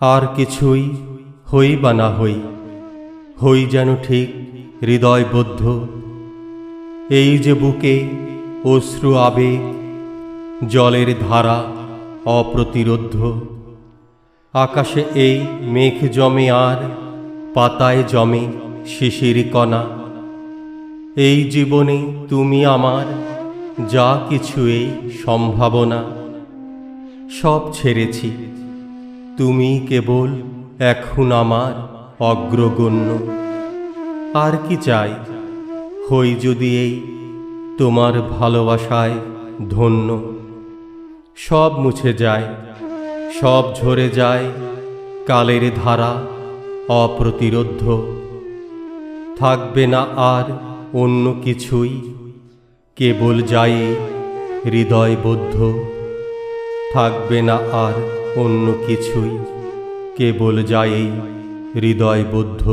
আর কিছুই হই বা না হই, হই যেন ঠিক হৃদয়বদ্ধ। এই যে বুকে অশ্রু আবেগ, জলের ধারা অপ্রতিরোধ্য। আকাশে এই মেঘ জমে আর পাতায় জমে শিশির কণা। এই জীবনে তুমি আমার যা কিছু এই সম্ভাবনা। সব ছেড়েছি, তুমি কেবল এখন আমার অগ্রগণ্য। আর কি চাই, হই যদি এই তোমার ভালোবাসায় ধন্য। সব মুছে যায়, সব ঝরে যায় কালের ধারা অপ্রতিরোধ্য। থাকবে না আর অন্য কিছুই, কেবল যায় হৃদয়বদ্ধ। থাকবে না আর অন্য কিছুই, কেবল যায় হৃদয়বদ্ধ।